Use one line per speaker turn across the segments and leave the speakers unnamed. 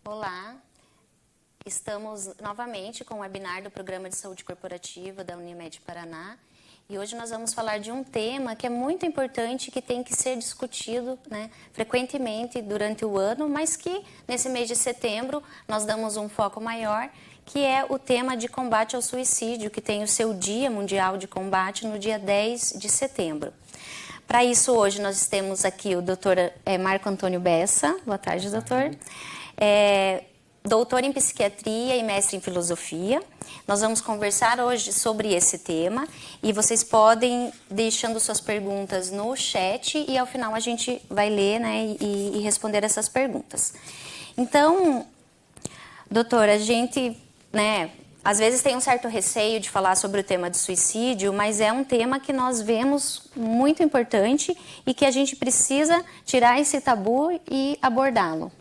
Olá, estamos novamente com o webinar do Programa de Saúde Corporativa da Unimed Paraná e hoje nós vamos falar de um tema que é muito importante, que tem que ser discutido, frequentemente durante o ano, mas que nesse mês de setembro nós damos um foco maior, que é o tema de combate ao suicídio, que tem o seu Dia Mundial de Combate no dia 10 de setembro. Para isso, hoje nós temos aqui o doutor Marco Antônio Bessa. Boa tarde, doutor. Doutor em psiquiatria e mestre em filosofia. Nós vamos conversar hoje sobre esse tema e vocês podem deixando suas perguntas no chat e ao final a gente vai ler, e responder essas perguntas. Então, doutor, a gente, às vezes tem um certo receio de falar sobre o tema de suicídio, mas é um tema que nós vemos muito importante e que a gente precisa tirar esse tabu e abordá-lo.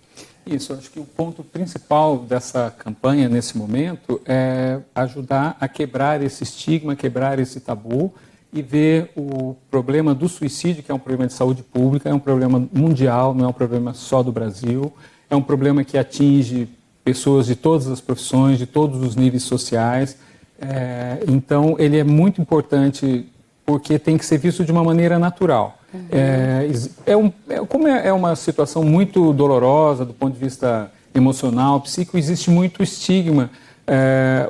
Isso, acho que o ponto principal dessa campanha nesse momento é ajudar a quebrar esse estigma, quebrar esse tabu e ver o problema do suicídio, que é um problema de saúde pública, é um problema mundial, não é um problema só do Brasil, é um problema que atinge pessoas de todas as profissões, de todos os níveis sociais. Então, ele é muito importante porque tem que ser visto de uma maneira natural. Como é uma situação muito dolorosa do ponto de vista emocional, psíquico, existe muito estigma,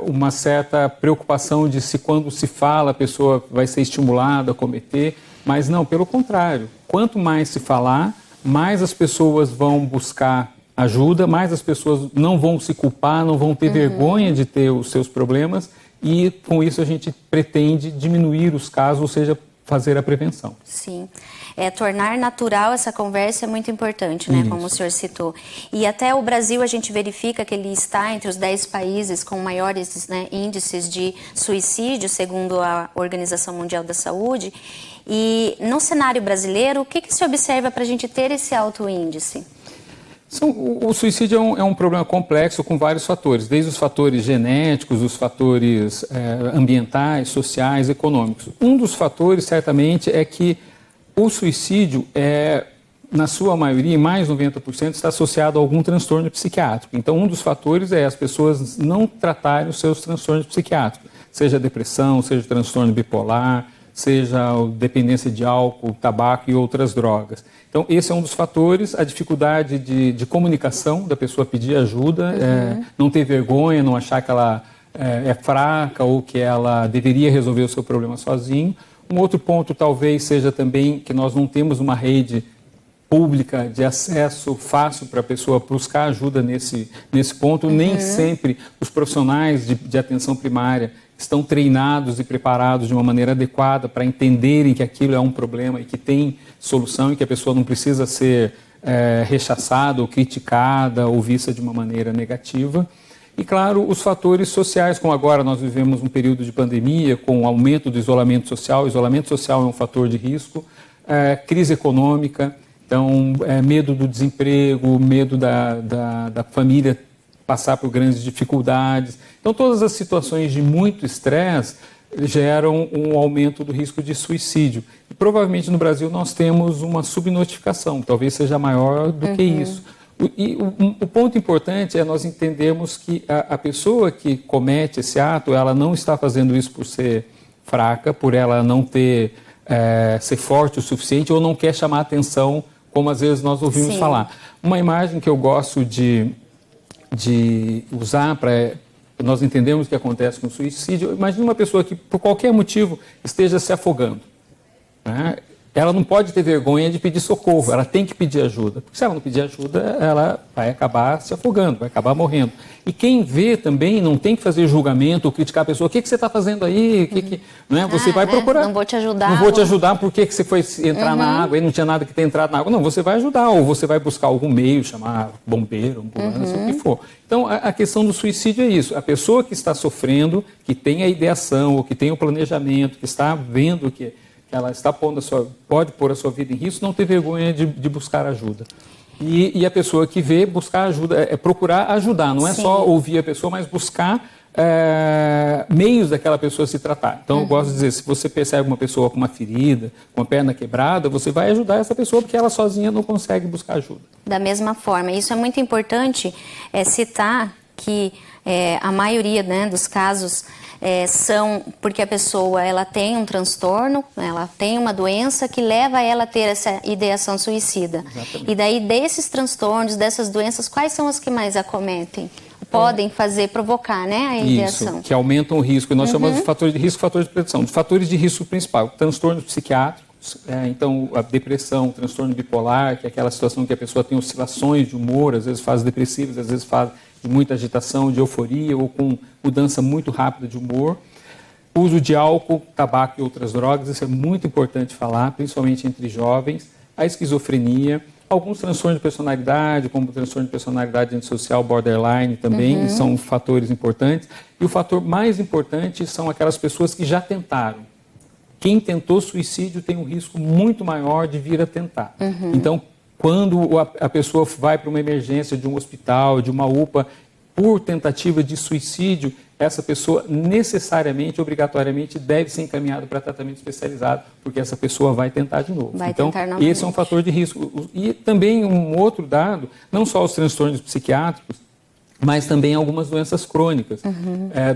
uma certa preocupação de se quando se fala a pessoa vai ser estimulada a cometer, mas não, pelo contrário. Quanto mais se falar, mais as pessoas vão buscar ajuda, mais as pessoas não vão se culpar, não vão ter vergonha de ter os seus problemas e com isso a gente pretende diminuir os casos, ou seja, fazer a prevenção.
Sim. Tornar natural essa conversa é muito importante, como o senhor citou. E até o Brasil a gente verifica que ele está entre os 10 países com maiores índices de suicídio, segundo a Organização Mundial da Saúde. E no cenário brasileiro, o que se observa para a gente ter esse alto índice?
O suicídio é um problema complexo com vários fatores, desde os fatores genéticos, os fatores ambientais, sociais, econômicos. Um dos fatores, certamente, é que o suicídio na sua maioria, mais de 90%, está associado a algum transtorno psiquiátrico. Então, um dos fatores é as pessoas não tratarem os seus transtornos psiquiátricos, seja depressão, seja transtorno bipolar, seja dependência de álcool, tabaco e outras drogas. Então, esse é um dos fatores, a dificuldade de comunicação da pessoa pedir ajuda, não ter vergonha, não achar que ela é fraca ou que ela deveria resolver o seu problema sozinho. Um outro ponto talvez seja também que nós não temos uma rede pública de acesso fácil para a pessoa buscar ajuda nesse ponto. Nem sempre os profissionais de atenção primária estão treinados e preparados de uma maneira adequada para entenderem que aquilo é um problema e que tem solução e que a pessoa não precisa ser rechaçada ou criticada ou vista de uma maneira negativa. E, claro, os fatores sociais, como agora nós vivemos um período de pandemia com o aumento do isolamento social. O isolamento social é um fator de risco, crise econômica, então medo do desemprego, medo da família passar por grandes dificuldades. Então, todas as situações de muito estresse geram um aumento do risco de suicídio. E, provavelmente, no Brasil, nós temos uma subnotificação, talvez seja maior do que isso. E o ponto importante é nós entendermos que a pessoa que comete esse ato, ela não está fazendo isso por ser fraca, por ela não ser forte o suficiente ou não quer chamar atenção, como às vezes nós ouvimos falar. Uma imagem que eu gosto de usar para nós entendermos o que acontece com o suicídio. Imagine uma pessoa que, por qualquer motivo, esteja se afogando. Ela não pode ter vergonha de pedir socorro, ela tem que pedir ajuda. Porque se ela não pedir ajuda, ela vai acabar se afogando, vai acabar morrendo. E quem vê também não tem que fazer julgamento ou criticar a pessoa. O que você está fazendo aí? Você vai procurar.
Não vou te ajudar.
Não vou te ajudar, por que você foi entrar na água e não tinha nada que ter entrado na água? Não, você vai ajudar, ou você vai buscar algum meio, chamar bombeiro, ambulância, o que for. Então, a questão do suicídio é isso. A pessoa que está sofrendo, que tem a ideação, ou que tem o planejamento, que está vendo que ela está pode pôr a sua vida em risco, não ter vergonha de buscar ajuda. E a pessoa que vê, buscar ajuda, procurar ajudar, não é só ouvir a pessoa, mas buscar meios daquela pessoa se tratar. Então, eu gosto de dizer, se você percebe uma pessoa com uma ferida, com a perna quebrada, você vai ajudar essa pessoa, porque ela sozinha não consegue buscar ajuda.
Da mesma forma, isso é muito importante citar que a maioria, né, dos casos são porque a pessoa ela tem um transtorno, ela tem uma doença que leva ela a ter essa ideação suicida.
Exatamente.
E daí desses transtornos, dessas doenças, quais são as que mais acometem? Podem provocar, né, a ideação.
Isso, que aumentam o risco. E nós chamamos de fatores de risco e fatores de prevenção. Os fatores de risco principal, transtornos psiquiátricos, então a depressão, o transtorno bipolar, que é aquela situação que a pessoa tem oscilações de humor, às vezes fases depressivas, às vezes fases de muita agitação, de euforia ou com mudança muito rápida de humor. Uso de álcool, tabaco e outras drogas, isso é muito importante falar, principalmente entre jovens. A esquizofrenia, alguns transtornos de personalidade, como o transtorno de personalidade antissocial, borderline também, são fatores importantes. E o fator mais importante são aquelas pessoas que já tentaram. Quem tentou suicídio tem um risco muito maior de vir a tentar. Então, quando a pessoa vai para uma emergência de um hospital, de uma UPA, por tentativa de suicídio, essa pessoa necessariamente, obrigatoriamente, deve ser encaminhada para tratamento especializado, porque essa pessoa vai tentar de novo. Então, esse é um fator de risco. E também um outro dado, não só os transtornos psiquiátricos, mas também algumas doenças crônicas,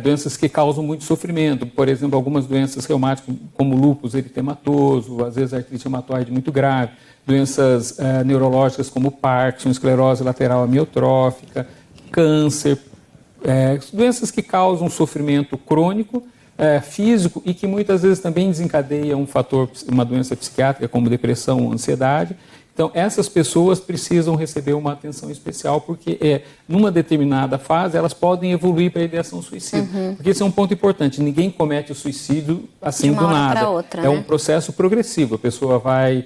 doenças que causam muito sofrimento. Por exemplo, algumas doenças reumáticas, como lúpus eritematoso, às vezes artrite reumatoide muito grave, doenças neurológicas como Parkinson, esclerose lateral amiotrófica, câncer, doenças que causam sofrimento crônico, físico e que muitas vezes também desencadeiam uma doença psiquiátrica como depressão, ansiedade. Então, essas pessoas precisam receber uma atenção especial porque, numa determinada fase, elas podem evoluir para a ideação suicida. Porque esse é um ponto importante. Ninguém comete o suicídio assim do nada.
Para outra,
é um processo progressivo. A pessoa vai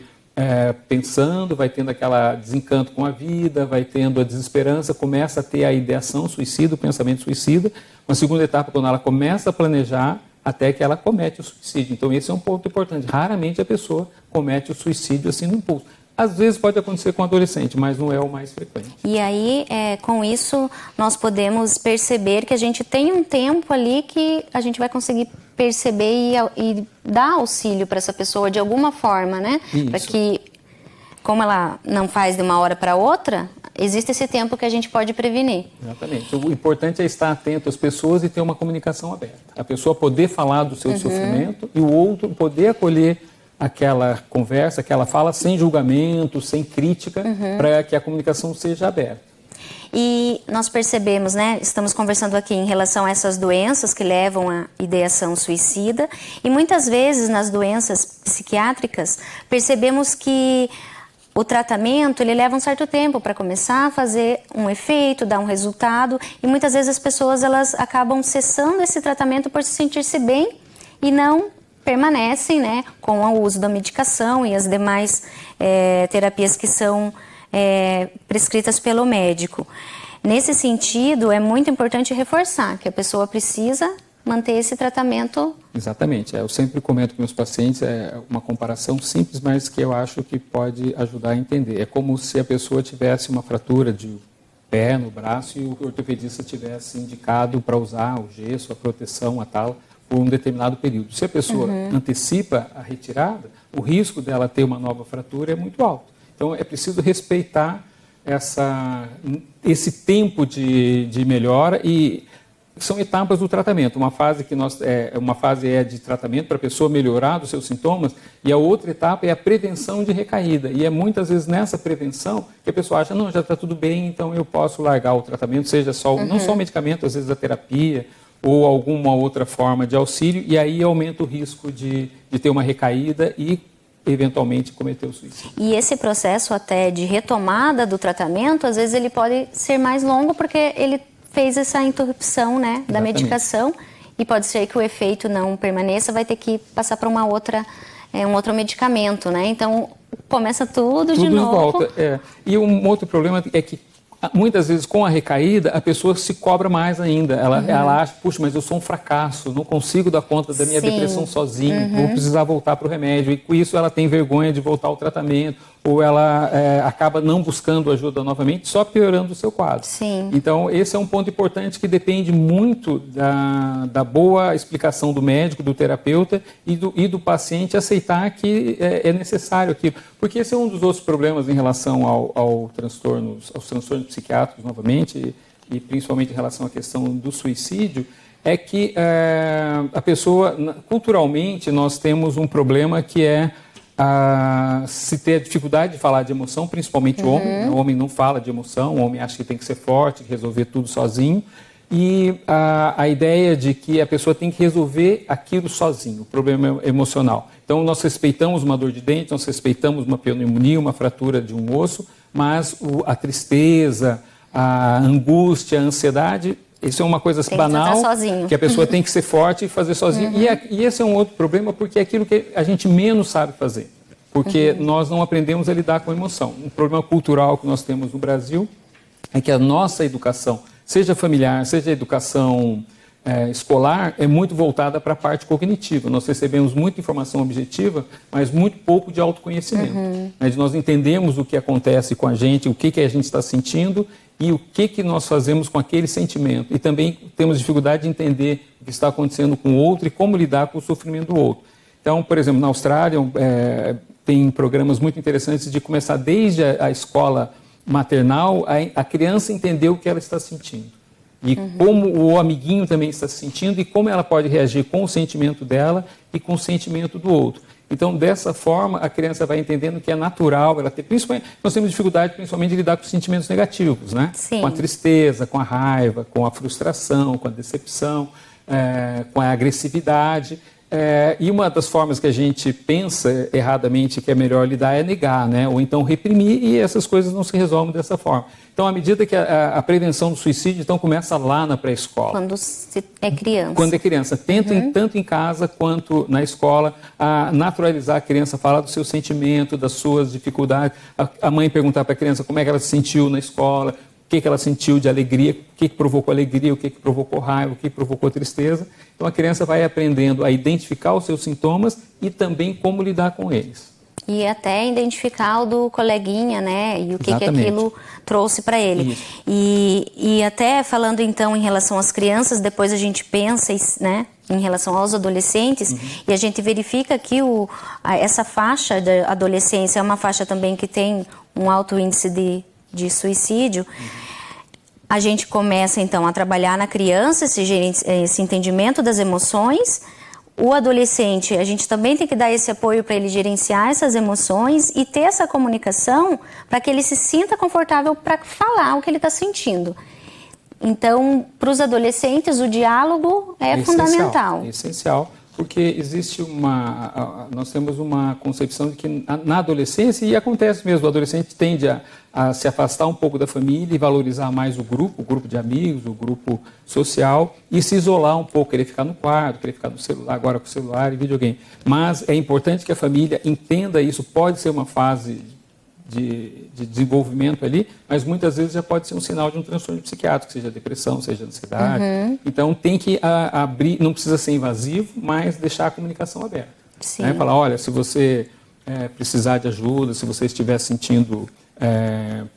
pensando, vai tendo aquele desencanto com a vida, vai tendo a desesperança, começa a ter a ideação suicida, o pensamento suicida. Uma segunda etapa, quando ela começa a planejar, até que ela comete o suicídio. Então, esse é um ponto importante. Raramente a pessoa comete o suicídio assim no impulso. Às vezes pode acontecer com adolescente, mas não é o mais frequente.
E aí, com isso, nós podemos perceber que a gente tem um tempo ali que a gente vai conseguir perceber e dar auxílio para essa pessoa de alguma forma, né? Para que, como ela não faz de uma hora para outra, existe esse tempo que a gente pode prevenir.
Exatamente. O importante é estar atento às pessoas e ter uma comunicação aberta. A pessoa poder falar do seu sofrimento e o outro poder acolher aquela conversa, aquela fala sem julgamento, sem crítica, para que a comunicação seja aberta.
E nós percebemos, né, estamos conversando aqui em relação a essas doenças que levam à ideação suicida e muitas vezes nas doenças psiquiátricas percebemos que o tratamento ele leva um certo tempo para começar a fazer um efeito, dar um resultado e muitas vezes as pessoas elas acabam cessando esse tratamento por se sentir-se bem e não permanecem, né, com o uso da medicação e as demais terapias que são prescritas pelo médico. Nesse sentido, é muito importante reforçar que a pessoa precisa manter esse tratamento.
Exatamente. Eu sempre comento com meus pacientes, uma comparação simples, mas que eu acho que pode ajudar a entender. É como se a pessoa tivesse uma fratura de pé no braço e o ortopedista tivesse indicado para usar o gesso, a proteção, a tala, por um determinado período. Se a pessoa antecipa a retirada, o risco dela ter uma nova fratura é muito alto. Então, é preciso respeitar esse tempo de melhora e são etapas do tratamento. Uma fase é de tratamento para a pessoa melhorar dos seus sintomas e a outra etapa é a prevenção de recaída. E é muitas vezes nessa prevenção que a pessoa acha, não, já está tudo bem, então eu posso largar o tratamento, seja só, não só o medicamento, às vezes a terapia, ou alguma outra forma de auxílio, e aí aumenta o risco de ter uma recaída e, eventualmente, cometer o suicídio.
E esse processo até de retomada do tratamento, às vezes ele pode ser mais longo porque ele fez essa interrupção, né, da medicação, e pode ser que o efeito não permaneça, vai ter que passar para um outro medicamento, né? Então, começa tudo de novo.
Volta. E um outro problema é que muitas vezes, com a recaída, a pessoa se cobra mais ainda. Ela acha, puxa, mas eu sou um fracasso, não consigo dar conta da minha depressão sozinho, vou precisar voltar para o remédio. E com isso ela tem vergonha de voltar ao tratamento, ou ela acaba não buscando ajuda novamente, só piorando o seu quadro.
Sim.
Então, esse é um ponto importante que depende muito da boa explicação do médico, do terapeuta e do paciente aceitar que é necessário aquilo. Porque esse é um dos outros problemas em relação aos transtornos psiquiátricos, novamente, e principalmente em relação à questão do suicídio, é que a pessoa, culturalmente, nós temos um problema que é se ter dificuldade de falar de emoção, principalmente o homem. O homem não fala de emoção, o homem acha que tem que ser forte, que resolver tudo sozinho. E a ideia de que a pessoa tem que resolver aquilo sozinho, o problema emocional. Então, nós respeitamos uma dor de dente, nós respeitamos uma pneumonia, uma fratura de um osso, mas a tristeza, a angústia, a ansiedade, isso é uma coisa banal, que a pessoa tem que ser forte e fazer sozinha. E esse é um outro problema, porque é aquilo que a gente menos sabe fazer. Porque nós não aprendemos a lidar com a emoção. Um problema cultural que nós temos no Brasil é que a nossa educação, seja familiar, seja educação escolar, é muito voltada para a parte cognitiva. Nós recebemos muita informação objetiva, mas muito pouco de autoconhecimento. Nós entendemos o que acontece com a gente, o que a gente está sentindo e o que nós fazemos com aquele sentimento. E também temos dificuldade de entender o que está acontecendo com o outro e como lidar com o sofrimento do outro. Então, por exemplo, na Austrália, tem programas muito interessantes de começar desde a escola maternal a criança entender o que ela está sentindo. E como o amiguinho também está se sentindo e como ela pode reagir com o sentimento dela e com o sentimento do outro. Então, dessa forma, a criança vai entendendo que é natural ela ter... Nós temos dificuldade, principalmente, de lidar com os sentimentos negativos, né?
Sim.
Com a tristeza, com a raiva, com a frustração, com a decepção, com a agressividade. E uma das formas que a gente pensa erradamente que é melhor lidar é negar, né? Ou então reprimir, e essas coisas não se resolvem dessa forma. Então, à medida que a prevenção do suicídio então, começa lá na pré-escola.
Quando se é criança.
Quando é criança. Tenta, tanto em casa quanto na escola, a naturalizar a criança, falar do seu sentimento, das suas dificuldades. A mãe perguntar para a criança como é que ela se sentiu na escola, o que ela sentiu de alegria, o que provocou alegria, o que provocou raiva, o que provocou tristeza. Então, a criança vai aprendendo a identificar os seus sintomas e também como lidar com eles.
E até identificar o do coleguinha, né? E o que aquilo trouxe para ele. E até falando, então, em relação às crianças, depois a gente pensa, né? Em relação aos adolescentes, e a gente verifica que essa faixa da adolescência é uma faixa também que tem um alto índice de suicídio. A gente começa, então, a trabalhar na criança esse entendimento das emoções. O adolescente, a gente também tem que dar esse apoio para ele gerenciar essas emoções e ter essa comunicação para que ele se sinta confortável para falar o que ele está sentindo. Então, para os adolescentes, o diálogo é fundamental.
É essencial, porque existe nós temos uma concepção de que na adolescência, e acontece mesmo, o adolescente tende a se afastar um pouco da família e valorizar mais o grupo de amigos, o grupo social, e se isolar um pouco, querer ficar no quarto, querer ficar no celular, agora com o celular e videogame. Mas é importante que a família entenda isso, pode ser uma fase de desenvolvimento ali, mas muitas vezes já pode ser um sinal de um transtorno psiquiátrico, seja depressão, seja ansiedade. Então tem que abrir, não precisa ser invasivo, mas deixar a comunicação aberta. Né? Falar, olha, se você precisar de ajuda, se você estiver sentindo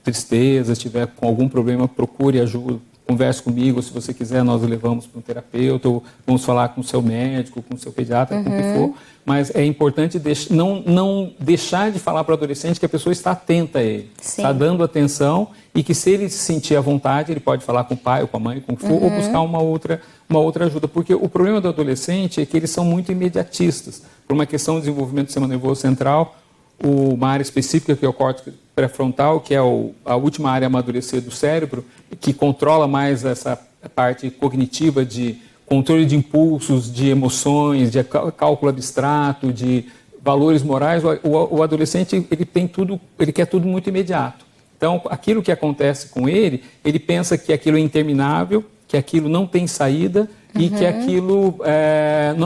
tristeza, estiver com algum problema, procure ajuda, converse comigo, se você quiser nós o levamos para um terapeuta, ou vamos falar com o seu médico, com o seu pediatra, com o que for, mas é importante não deixar de falar para o adolescente que a pessoa está atenta a ele, está dando atenção, e que se ele se sentir à vontade, ele pode falar com o pai ou com a mãe, com o que for, ou buscar uma outra ajuda, porque o problema do adolescente é que eles são muito imediatistas, por uma questão de desenvolvimento do sistema nervoso central, uma área específica que é o córtex pré-frontal, que é a última área a amadurecer do cérebro, que controla mais essa parte cognitiva de controle de impulsos, de emoções, de cálculo abstrato, de valores morais. O adolescente ele quer tudo muito imediato. Então, aquilo que acontece com ele pensa que aquilo é interminável, que aquilo não tem saída, e que aquilo,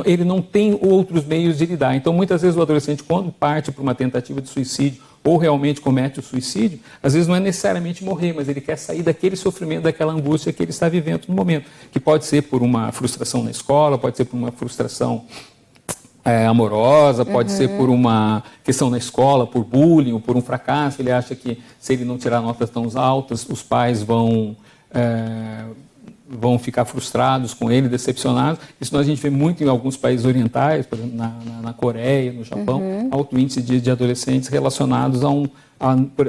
ele não tem outros meios de lidar. Então, muitas vezes o adolescente, quando parte para uma tentativa de suicídio, ou realmente comete o suicídio, às vezes não é necessariamente morrer, mas ele quer sair daquele sofrimento, daquela angústia que ele está vivendo no momento, que pode ser por uma frustração na escola, pode ser por uma frustração amorosa, pode ser por uma questão na escola, por bullying ou por um fracasso. Ele acha que se ele não tirar notas tão altas, os pais vão ficar frustrados com ele, decepcionados. Isso a gente vê muito em alguns países orientais, por exemplo, na Coreia, no Japão, alto índice de adolescentes relacionados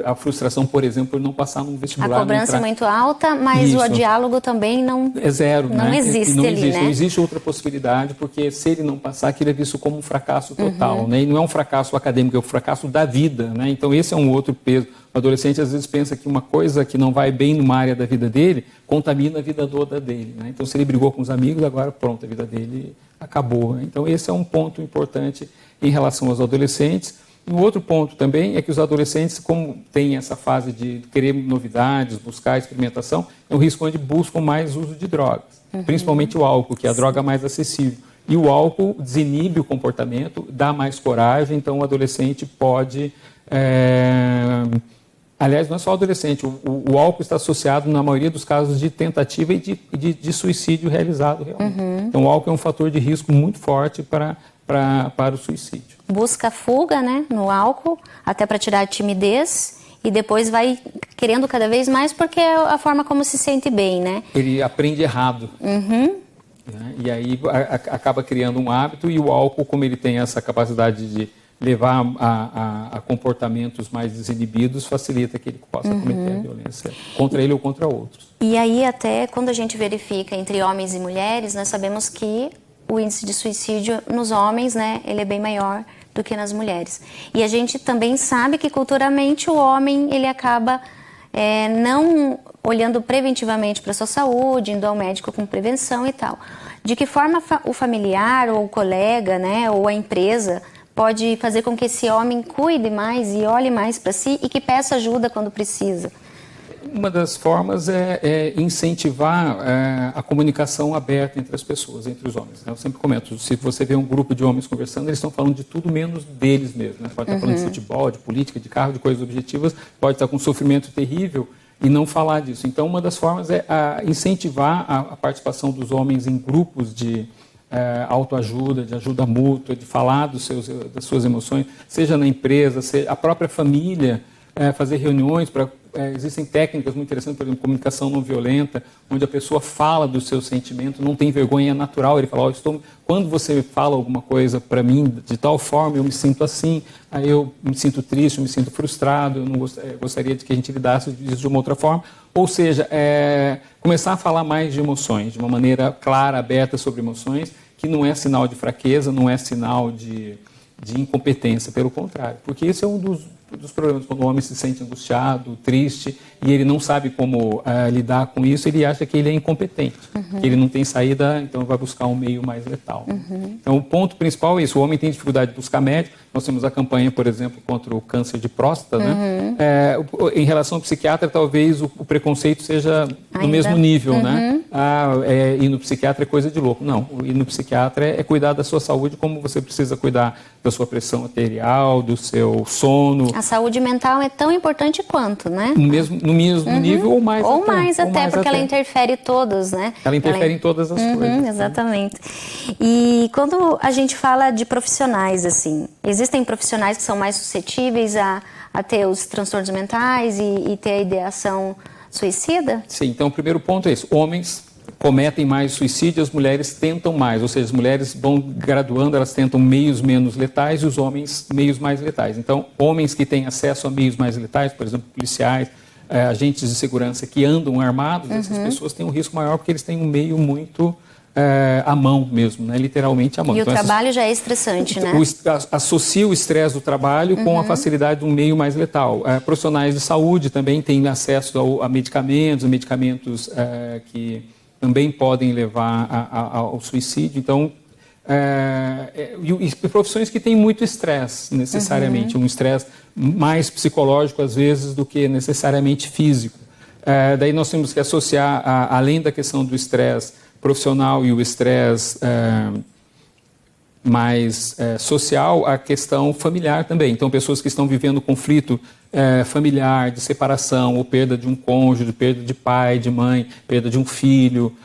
a frustração, por exemplo, por não passar num vestibular.
A cobrança é muito alta, mas
Isso.
o diálogo também não
é zero,
não
né?
existe
não
ali,
existe,
né?
Não existe outra possibilidade, porque se ele não passar, aquilo é visto como um fracasso total, né? E não é um fracasso acadêmico, é um fracasso da vida, né? Então esse é um outro peso. O adolescente às vezes pensa que uma coisa que não vai bem numa área da vida dele contamina a vida toda dele, né? Então se ele brigou com os amigos, agora pronto, a vida dele acabou, né? Então esse é um ponto importante em relação aos adolescentes. E um outro ponto também é que os adolescentes, como têm essa fase de querer novidades, buscar experimentação, é um risco onde buscam mais uso de drogas, principalmente o álcool, que é a droga mais acessível. E o álcool desinibe o comportamento, dá mais coragem, então o adolescente pode... Aliás, não é só o adolescente, o álcool está associado, na maioria dos casos, de tentativa e de suicídio realizado realmente. Então o álcool é um fator de risco muito forte para o suicídio.
Busca fuga, né, no álcool, até para tirar a timidez, e depois vai querendo cada vez mais porque é a forma como se sente bem, né?
Ele aprende errado. Né? E aí acaba criando um hábito, e o álcool, como ele tem essa capacidade de levar a comportamentos mais desinibidos, facilita que ele possa cometer a violência contra ele ou contra outros.
E aí até quando a gente verifica entre homens e mulheres, nós sabemos que o índice de suicídio nos homens, né, ele é bem maior do que nas mulheres. E a gente também sabe que culturalmente o homem, ele acaba não olhando preventivamente para a sua saúde, indo ao médico com prevenção e tal. De que forma o familiar ou o colega, né, ou a empresa pode fazer com que esse homem cuide mais e olhe mais para si e que peça ajuda quando precisa?
Uma das formas é incentivar a comunicação aberta entre as pessoas, entre os homens. Eu sempre comento, se você vê um grupo de homens conversando, eles estão falando de tudo menos deles mesmos. Né? Pode estar falando de futebol, de política, de carro, de coisas objetivas, pode estar com um sofrimento terrível e não falar disso. Então, uma das formas é incentivar a participação dos homens em grupos de autoajuda, de ajuda mútua, de falar das suas emoções, seja na empresa, seja a própria família, fazer reuniões para... existem técnicas muito interessantes, por exemplo, comunicação não violenta, onde a pessoa fala do seu sentimento, não tem vergonha, é natural. Ele fala, quando você fala alguma coisa para mim de tal forma, eu me sinto assim, aí eu me sinto triste, eu me sinto frustrado, eu não gostaria de que a gente lidasse isso de uma outra forma. Ou seja, começar a falar mais de emoções, de uma maneira clara, aberta sobre emoções, que não é sinal de fraqueza, não é sinal de incompetência, pelo contrário. Porque esse é um dos problemas, quando o homem se sente angustiado, triste, e ele não sabe como lidar com isso, ele acha que ele é incompetente, que ele não tem saída, então vai buscar um meio mais letal. Então o ponto principal é isso, o homem tem dificuldade de buscar médico, nós temos a campanha, por exemplo, contra o câncer de próstata, né? Em relação ao psiquiatra, talvez o preconceito seja no mesmo nível, né? Ir no psiquiatra é coisa de louco. Não, ir no psiquiatra é cuidar da sua saúde, como você precisa cuidar da sua pressão arterial, do seu sono.
A saúde mental é tão importante quanto, né?
No mesmo nível ou mais
ou mais até, porque ela interfere em todas, né?
Ela interfere em todas as coisas.
Exatamente. E quando a gente fala de profissionais, assim, existem profissionais que são mais suscetíveis a ter os transtornos mentais e ter a ideação suicida?
Sim, então o primeiro ponto é esse. Homens cometem mais suicídio, as mulheres tentam mais, ou seja, as mulheres vão graduando, elas tentam meios menos letais e os homens meios mais letais. Então, homens que têm acesso a meios mais letais, por exemplo, policiais, agentes de segurança que andam armados, essas pessoas têm um risco maior porque eles têm um meio muito à mão mesmo, né? Literalmente à mão.
E
então,
o trabalho já é estressante, né?
Associa o estresse do trabalho com a facilidade de um meio mais letal. Profissionais de saúde também têm acesso a medicamentos que também podem levar ao suicídio. Então, e profissões que têm muito estresse, necessariamente, um estresse mais psicológico, às vezes, do que necessariamente físico. Daí nós temos que associar, além da questão do estresse profissional e o estresse mais social, a questão familiar também. Então, pessoas que estão vivendo conflito familiar, de separação, ou perda de um cônjuge, perda de pai, de mãe, perda de um filho,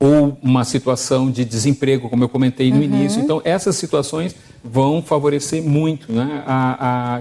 ou uma situação de desemprego, como eu comentei no início. Então, essas situações vão favorecer muito, né,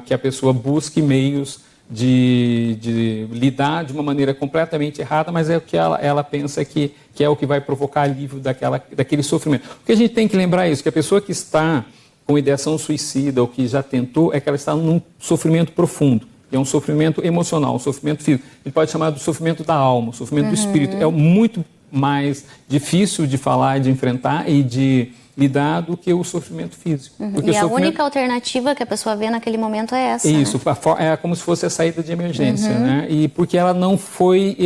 que a pessoa busque meios de lidar de uma maneira completamente errada, mas é o que ela pensa que é o que vai provocar alívio daquele sofrimento. O que a gente tem que lembrar é isso, que a pessoa que está com ideação suicida ou que já tentou, é que ela está num sofrimento profundo. É um sofrimento emocional, um sofrimento físico. A gente pode chamar do sofrimento da alma, o sofrimento do espírito. É muito mais difícil de falar, de enfrentar e de lidar do que o sofrimento físico. Porque
E a única alternativa que a pessoa vê naquele momento é essa.
Isso, né? É como se fosse a saída de emergência, né? E porque ela não foi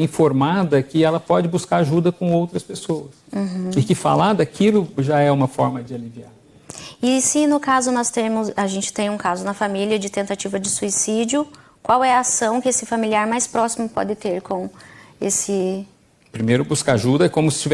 informada que ela pode buscar ajuda com outras pessoas. E que falar daquilo já é uma forma de aliviar.
E se no caso a gente tem um caso na família de tentativa de suicídio, qual é a ação que esse familiar mais próximo pode ter com esse...
Primeiro, buscar ajuda é como se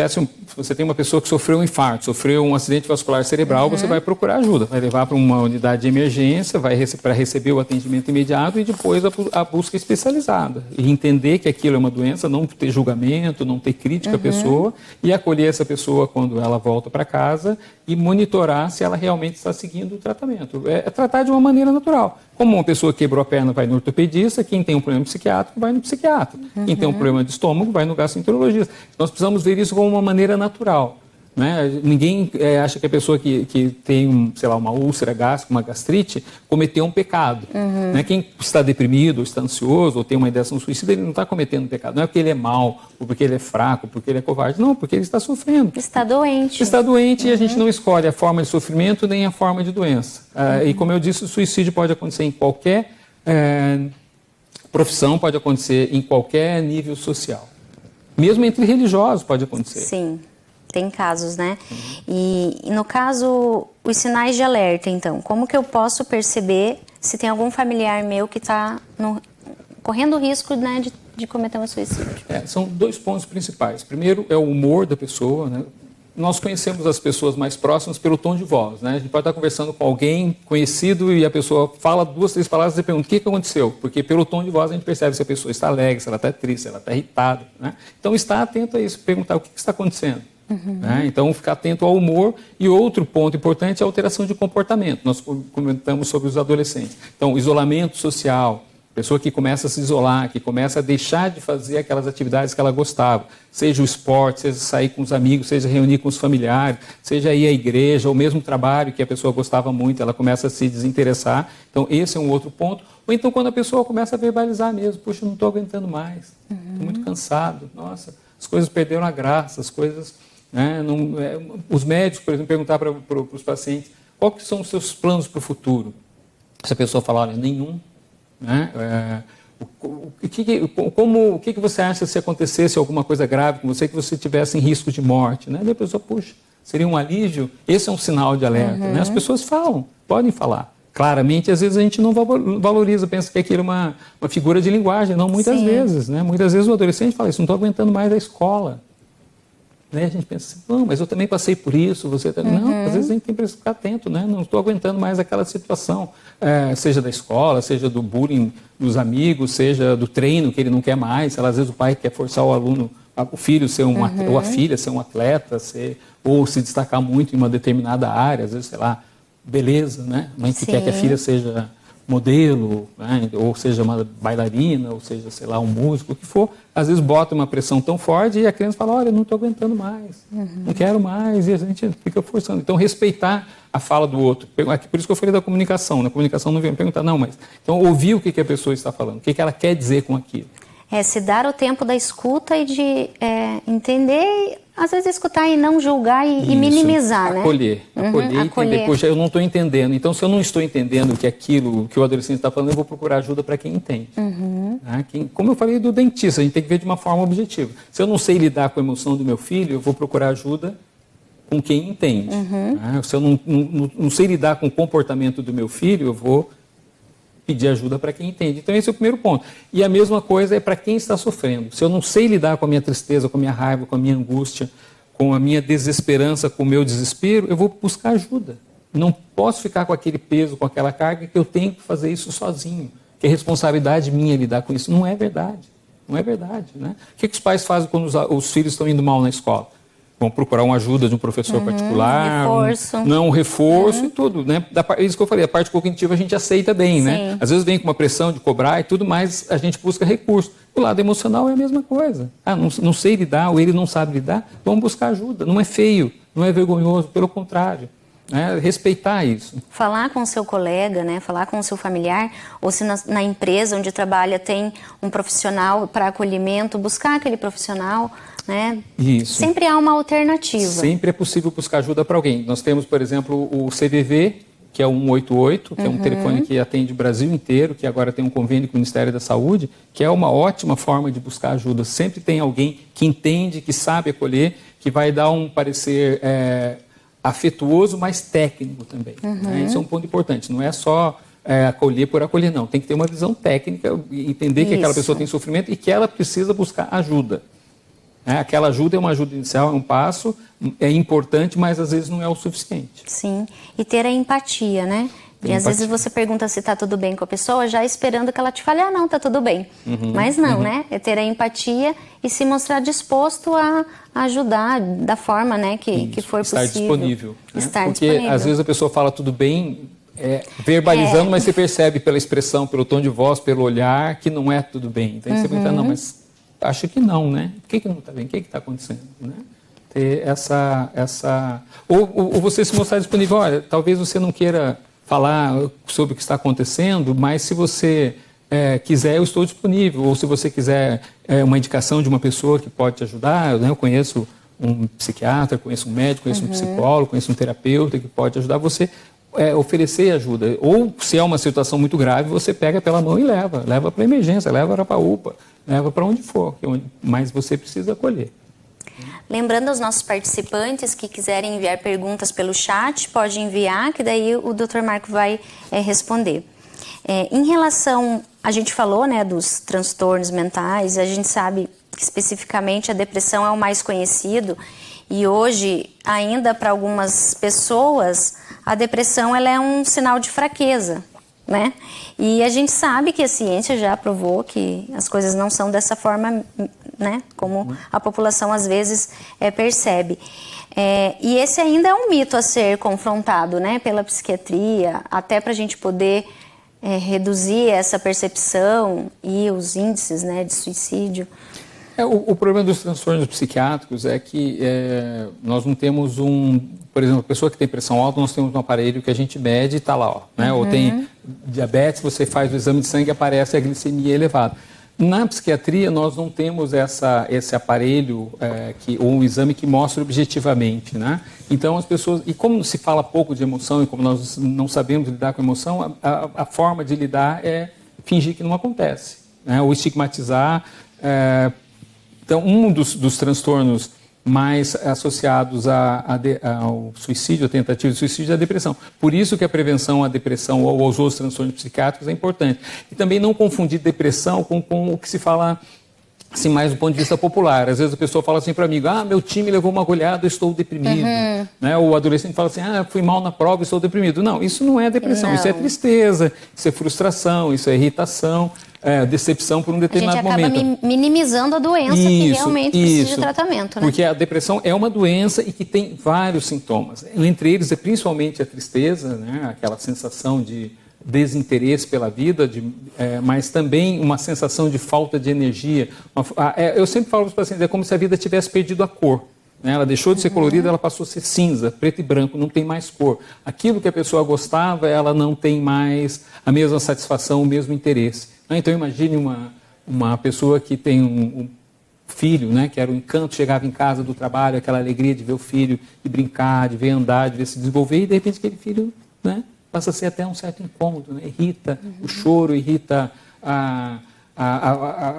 você tem uma pessoa que sofreu um infarto, sofreu um acidente vascular cerebral, você vai procurar ajuda, vai levar para uma unidade de emergência, para receber o atendimento imediato e depois a busca especializada. E entender que aquilo é uma doença, não ter julgamento, não ter crítica à pessoa e acolher essa pessoa quando ela volta para casa e monitorar se ela realmente está seguindo o tratamento. É tratar de uma maneira natural. Como uma pessoa quebrou a perna, vai no ortopedista, quem tem um problema psiquiátrico, vai no psiquiatra. Quem tem um problema de estômago, vai no gastroenterologista. Nós precisamos ver isso como uma maneira natural. Né? Ninguém acha que a pessoa que tem, sei lá, uma úlcera gástrica, uma gastrite, cometeu um pecado. Né? Quem está deprimido, ou está ansioso, ou tem uma ideação suicida, ele não está cometendo um pecado. Não é porque ele é mau, ou porque ele é fraco, ou porque ele é covarde. Não, porque ele está sofrendo.
Está doente.
Está doente e a gente não escolhe a forma de sofrimento nem a forma de doença. E como eu disse, o suicídio pode acontecer em qualquer profissão, pode acontecer em qualquer nível social. Mesmo entre religiosos pode acontecer.
Sim. Tem casos, né? E no caso, os sinais de alerta, então, como que eu posso perceber se tem algum familiar meu que está correndo o risco, né, de cometer um suicídio?
São dois pontos principais. Primeiro é o humor da pessoa, né? Nós conhecemos as pessoas mais próximas pelo tom de voz, né? A gente pode estar conversando com alguém conhecido e a pessoa fala 2, 3 palavras e você pergunta o que aconteceu? Porque pelo tom de voz a gente percebe se a pessoa está alegre, se ela está triste, se ela está irritada, né? Então, estar atento a isso, perguntar o que está acontecendo. Né? Então, ficar atento ao humor. E outro ponto importante é a alteração de comportamento. Nós comentamos sobre os adolescentes. Então, isolamento social, pessoa que começa a se isolar, que começa a deixar de fazer aquelas atividades que ela gostava, seja o esporte, seja sair com os amigos, seja reunir com os familiares, seja ir à igreja, ou mesmo trabalho que a pessoa gostava muito, ela começa a se desinteressar. Então, esse é um outro ponto. Ou então, quando a pessoa começa a verbalizar mesmo, puxa, não estou aguentando mais, estou muito cansado, nossa, as coisas perderam a graça, as coisas... Né? Os médicos, por exemplo, perguntar para os pacientes quais que são os seus planos para o futuro. Se a pessoa falar, olha, nenhum. Né? O que você acha se acontecesse alguma coisa grave com você, que você tivesse em risco de morte? Né? E a pessoa, puxa, seria um alívio? Esse é um sinal de alerta. Né? As pessoas falam, podem falar. Claramente, às vezes a gente não valoriza, pensa que aquilo é uma figura de linguagem. Não, muitas vezes. Né? Muitas vezes o adolescente fala isso, não estou aguentando mais a escola. Né? A gente pensa assim, não, mas eu também passei por isso, você também... Não, às vezes a gente tem que ficar atento, né? Não estou aguentando mais aquela situação, seja da escola, seja do bullying dos amigos, seja do treino que ele não quer mais, às vezes o pai quer forçar o aluno, o filho ser ou a filha ser um atleta, ou se destacar muito em uma determinada área, às vezes, sei lá, beleza, né? A mãe que quer que a filha seja modelo, né? Ou seja uma bailarina, ou seja, sei lá, um músico, o que for, às vezes bota uma pressão tão forte e a criança fala, olha, não estou aguentando mais, não quero mais, e a gente fica forçando. Então, respeitar a fala do outro. Por isso que eu falei da comunicação. Na comunicação não vem perguntar, não, mas... Então, ouvir o que a pessoa está falando, o que ela quer dizer com aquilo.
Se dar o tempo da escuta e de entender, às vezes escutar e não julgar e minimizar, né?
Acolher e entender. Poxa, eu não estou entendendo. Então, se eu não estou entendendo que aquilo que o adolescente está falando, eu vou procurar ajuda para quem entende. Né? Como eu falei do dentista, a gente tem que ver de uma forma objetiva. Se eu não sei lidar com a emoção do meu filho, eu vou procurar ajuda com quem entende. Né? Se eu não sei lidar com o comportamento do meu filho, eu vou pedir ajuda para quem entende. Então, esse é o primeiro ponto. E a mesma coisa é para quem está sofrendo. Se eu não sei lidar com a minha tristeza, com a minha raiva, com a minha angústia, com a minha desesperança, com o meu desespero, eu vou buscar ajuda. Não posso ficar com aquele peso, com aquela carga, que eu tenho que fazer isso sozinho. Que é responsabilidade minha lidar com isso. Não é verdade. Não é verdade. Né? O que os pais fazem quando os filhos estão indo mal na escola? vão procurar uma ajuda de um professor particular,
reforço.
Um reforço e tudo, né? Isso que eu falei, a parte cognitiva a gente aceita bem, né? Às vezes vem com uma pressão de cobrar e tudo, mas a gente busca recurso. O lado emocional é a mesma coisa. Não sei lidar, ou ele não sabe lidar, vamos buscar ajuda. Não é feio, não é vergonhoso, pelo contrário. Respeitar isso.
Falar com o seu colega, né? Falar com o seu familiar, ou se na empresa onde trabalha tem um profissional para acolhimento, buscar aquele profissional, né?
Isso.
Sempre há uma alternativa.
Sempre é possível buscar ajuda para alguém. Nós temos, por exemplo, o CVV, que é o 188, que é um telefone que atende o Brasil inteiro, que agora tem um convênio com o Ministério da Saúde, que é uma ótima forma de buscar ajuda. Sempre tem alguém que entende, que sabe acolher, que vai dar um parecer afetuoso, mas técnico também. Né? Isso é um ponto importante. Não é só acolher por acolher, não. Tem que ter uma visão técnica, entender que aquela pessoa tem sofrimento e que ela precisa buscar ajuda. Aquela ajuda é uma ajuda inicial, é um passo, é importante, mas às vezes não é o suficiente.
Sim, e ter a empatia, né? E às vezes você pergunta se está tudo bem com a pessoa, já esperando que ela te fale, não, está tudo bem. Mas não, né? É ter a empatia e se mostrar disposto a ajudar da forma, né, que for possível.
Estar disponível.
Estar
Porque
disponível.
às vezes a pessoa fala tudo bem, verbalizando, mas você percebe pela expressão, pelo tom de voz, pelo olhar, que não é tudo bem. Então você pergunta, não, mas acho que não, né? Por que não está bem? O que está acontecendo? Né? Ter essa... Ou você se mostrar disponível. Olha, talvez você não queira falar sobre o que está acontecendo, mas se você quiser, eu estou disponível. Ou se você quiser uma indicação de uma pessoa que pode te ajudar, né? Eu conheço um psiquiatra, conheço um médico, conheço um psicólogo, conheço um terapeuta que pode ajudar você. Oferecer ajuda. Ou, se é uma situação muito grave, você pega pela mão e leva para a emergência, leva para a UPA, leva para onde for, mas você precisa acolher.
Lembrando aos nossos participantes que quiserem enviar perguntas pelo chat, pode enviar, que daí o Dr. Marco vai responder. Em relação, a gente falou, né, dos transtornos mentais, a gente sabe que especificamente a depressão é o mais conhecido, e hoje, ainda para algumas pessoas, a depressão ela é um sinal de fraqueza, né? E a gente sabe que a ciência já provou que as coisas não são dessa forma, né? Como a população às vezes percebe. E esse ainda é um mito a ser confrontado, né? Pela psiquiatria, até para a gente poder reduzir essa percepção e os índices, né, de suicídio.
O problema dos transtornos psiquiátricos é que nós não temos por exemplo, a pessoa que tem pressão alta, nós temos um aparelho que a gente mede e está lá, né? Ou tem diabetes, você faz o exame de sangue e aparece a glicemia elevada. Na psiquiatria, nós não temos esse aparelho ou um exame que mostra objetivamente, né? Então, as pessoas... E como se fala pouco de emoção e como nós não sabemos lidar com emoção, a forma de lidar é fingir que não acontece, né? Ou estigmatizar... Então, um dos transtornos mais associados ao suicídio, à tentativa de suicídio, é a depressão. Por isso que a prevenção à depressão ou aos outros transtornos psiquiátricos é importante. E também não confundir depressão com o que se fala assim, mais do ponto de vista popular. Às vezes a pessoa fala assim para mim, meu time levou uma goleada, eu estou deprimido. Né? O adolescente fala assim, fui mal na prova, estou deprimido. Não, isso não é depressão, isso é tristeza, isso é frustração, isso é irritação. Decepção por um determinado momento. A gente
acaba minimizando a doença que realmente precisa de tratamento, né?
Porque a depressão é uma doença e que tem vários sintomas. Entre eles é principalmente a tristeza, né? Aquela sensação de desinteresse pela vida, mas também uma sensação de falta de energia. Eu sempre falo para os pacientes, é como se a vida tivesse perdido a cor. Né? Ela deixou de ser colorida, ela passou a ser cinza, preto e branco, não tem mais cor. Aquilo que a pessoa gostava, ela não tem mais a mesma satisfação, o mesmo interesse. Então imagine uma pessoa que tem um filho, né, que era um encanto, chegava em casa do trabalho, aquela alegria de ver o filho, de brincar, de ver andar, de ver se desenvolver, e de repente aquele filho, né, passa a ser até um certo incômodo, né? Irrita o choro, irrita a